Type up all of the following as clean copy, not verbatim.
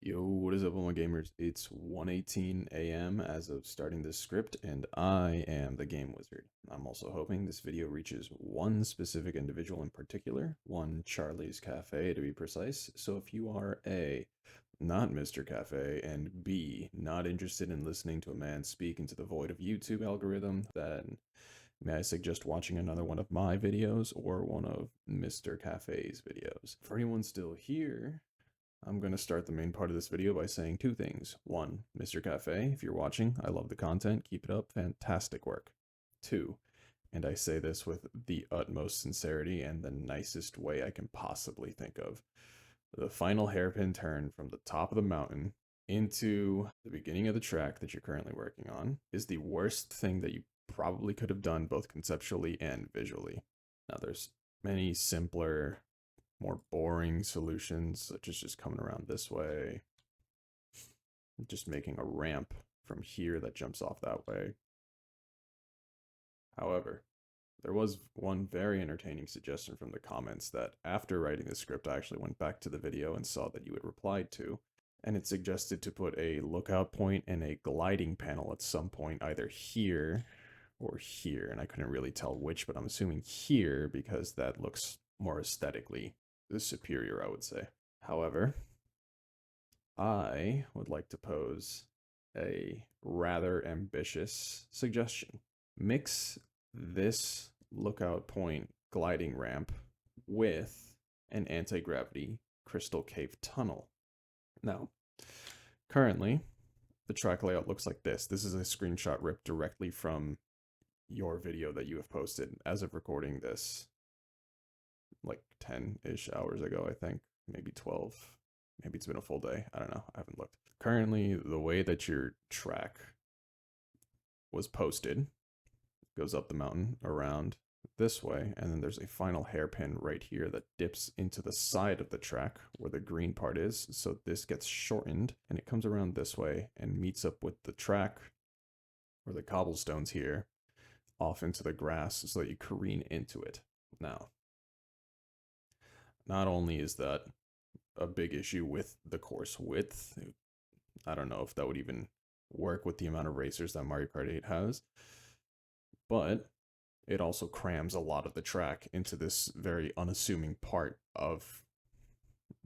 Yo, what is up, all my gamers? It's 1:18 a.m. as of starting this script, and I am the Game Wizard. I'm also hoping this video reaches one specific individual in particular, one Charlie's Cafe to be precise. So if you are A, not Mr. Cafe, and B, not interested in listening to a man speak into the void of YouTube algorithm, then may I suggest watching another one of my videos or one of Mr. Cafe's videos. For anyone still here, I'm going to start the main part of this video by saying two things. One, Mr. Cafe, if you're watching, I love the content, keep it up, fantastic work. Two, and I say this with the utmost sincerity and the nicest way I can possibly think of, the final hairpin turn from the top of the mountain into the beginning of the track that you're currently working on is the worst thing that you probably could have done both conceptually and visually. Now there's many simpler, more boring solutions, such as just coming around this way, just making a ramp from here that jumps off that way. However, there was one very entertaining suggestion from the comments that after writing the script, I actually went back to the video and saw that you had replied to, and it suggested to put a lookout point and a gliding panel at some point, either here or here, and I couldn't really tell which, but I'm assuming here because that looks more aesthetically superior, I would say. However, I would like to pose a rather ambitious suggestion. Mix this lookout point gliding ramp with an anti-gravity crystal cave tunnel. Now, currently, the track layout looks like this. This is a screenshot ripped directly from your video that you have posted as of recording this like 10-ish hours ago, I think, maybe 12. Maybe it's been a full day. I don't know. I haven't looked. Currently, the way that your track was posted goes up the mountain around this way, and then there's a final hairpin right here that dips into the side of the track where the green part is. So this gets shortened and it comes around this way and meets up with the track or the cobblestones here off into the grass so that you careen into it. Now, not only is that a big issue with the course width, I don't know if that would even work with the amount of racers that Mario Kart 8 has, but it also crams a lot of the track into this very unassuming part of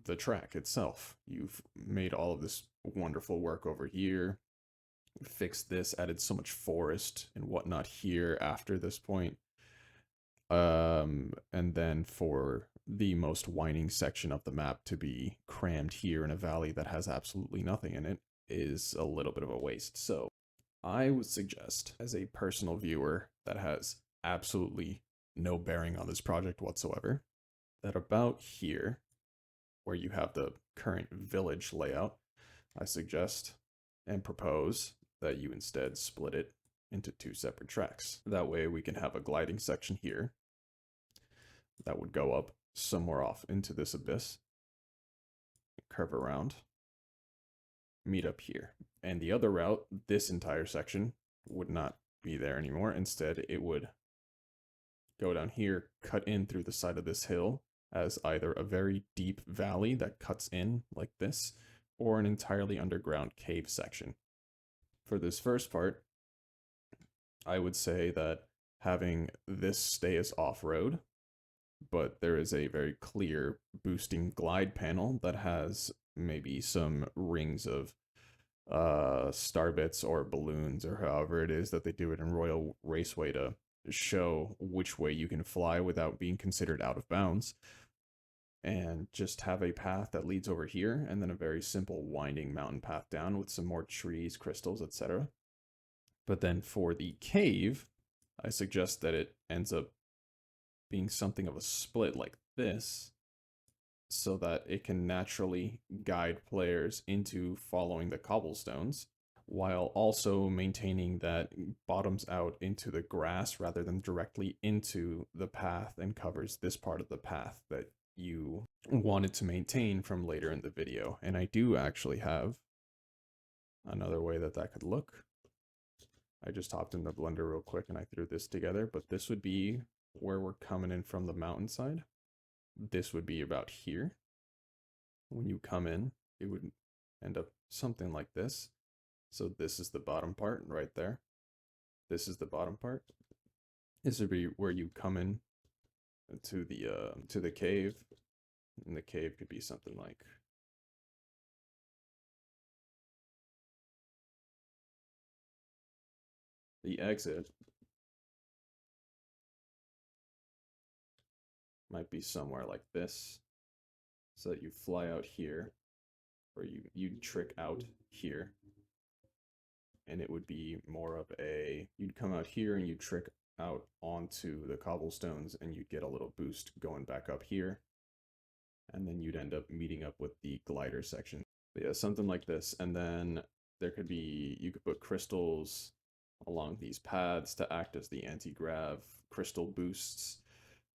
the track itself. You've made all of this wonderful work over here, fixed this, added so much forest and whatnot here after this point. And then for the most winding section of the map to be crammed here in a valley that has absolutely nothing in it is a little bit of a waste. So I would suggest, as a personal viewer that has absolutely no bearing on this project whatsoever, that about here, where you have the current village layout, I suggest and propose that you instead split it into two separate tracks. That way we can have a gliding section here that would go up somewhere off into this abyss, curve around, meet up here. And the other route, this entire section, would not be there anymore. Instead, it would go down here, cut in through the side of this hill as either a very deep valley that cuts in like this, or an entirely underground cave section. For this first part, I would say that having this stay as off-road, but there is a very clear boosting glide panel that has maybe some rings of star bits or balloons or however it is that they do it in Royal Raceway to show which way you can fly without being considered out of bounds, and just have a path that leads over here and then a very simple winding mountain path down with some more trees, crystals, etc. But then for the cave, I suggest that it ends up being something of a split like this, so that it can naturally guide players into following the cobblestones, while also maintaining that bottoms out into the grass rather than directly into the path and covers this part of the path that you wanted to maintain from later in the video. And I do actually have another way that that could look. I just hopped in the Blender real quick and I threw this together, but this would be where we're coming in from the mountainside. This would be about here. When you come in, it would end up something like this. So this is the bottom part right there. This is the bottom part. This would be where you come in to the cave, and the cave could be something like the exit might be somewhere like this, so that you fly out here, or you trick out here, and it would be more of a, you'd come out here and you trick out onto the cobblestones, and you'd get a little boost going back up here, and then you'd end up meeting up with the glider section. But yeah, something like this, and then there could be, you could put crystals along these paths to act as the anti-grav crystal boosts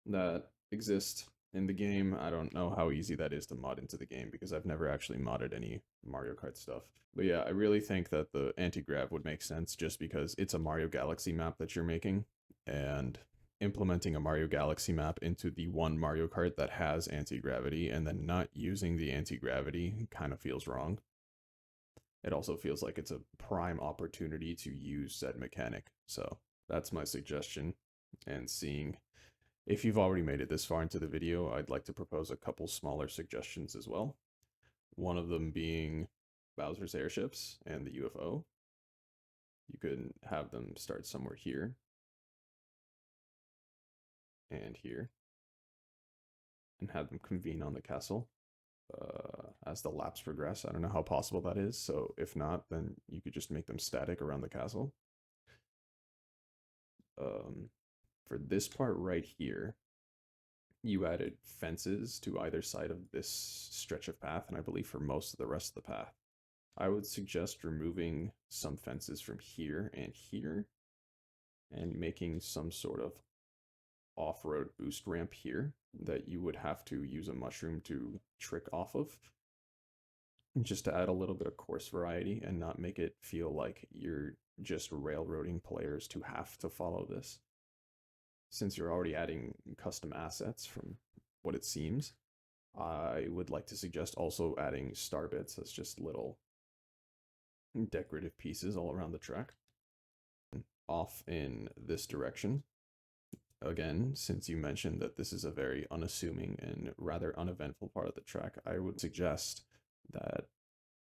that exist in the game. I don't know how easy that is to mod into the game because I've never actually modded any Mario Kart stuff. But yeah, I really think that the anti-grav would make sense just because it's a Mario Galaxy map that you're making, and implementing a Mario Galaxy map into the one Mario Kart that has anti-gravity and then not using the anti-gravity kind of feels wrong. It also feels like it's a prime opportunity to use said mechanic. So that's my suggestion. And seeing if you've already made it this far into the video, I'd like to propose a couple smaller suggestions as well. One of them being Bowser's airships and the UFO. You could have them start somewhere here and here, and have them convene on the castle as the laps progress. I don't know how possible that is, so if not, then you could just make them static around the castle. For this part right here, you added fences to either side of this stretch of path, and I believe for most of the rest of the path. I would suggest removing some fences from here and here, and making some sort of off-road boost ramp here that you would have to use a mushroom to trick off of, just to add a little bit of course variety and not make it feel like you're just railroading players to have to follow this. Since you're already adding custom assets from what it seems, I would like to suggest also adding star bits as just little decorative pieces all around the track. Off in this direction, again, since you mentioned that this is a very unassuming and rather uneventful part of the track, I would suggest that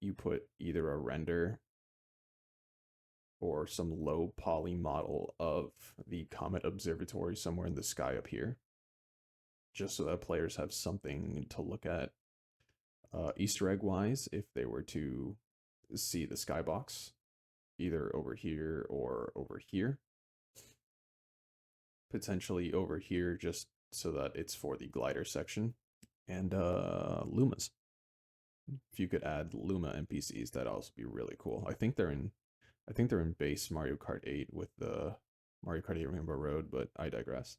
you put either a render or some low poly model of the Comet Observatory somewhere in the sky up here, just so that players have something to look at Easter egg wise if they were to see the skybox either over here or over here. Potentially over here just so that it's for the glider section. And Lumas. If you could add Luma NPCs, that'd also be really cool. I think they're in base Mario Kart 8 with the Mario Kart 8 Rainbow Road, but I digress.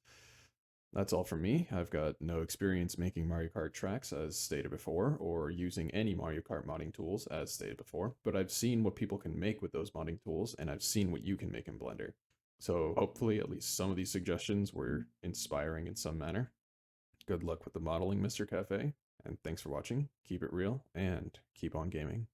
That's all from me. I've got no experience making Mario Kart tracks, as stated before, or using any Mario Kart modding tools, as stated before, but I've seen what people can make with those modding tools, and I've seen what you can make in Blender. So hopefully at least some of these suggestions were inspiring in some manner. Good luck with the modeling, Mr. Cafe, and thanks for watching. Keep it real, and keep on gaming.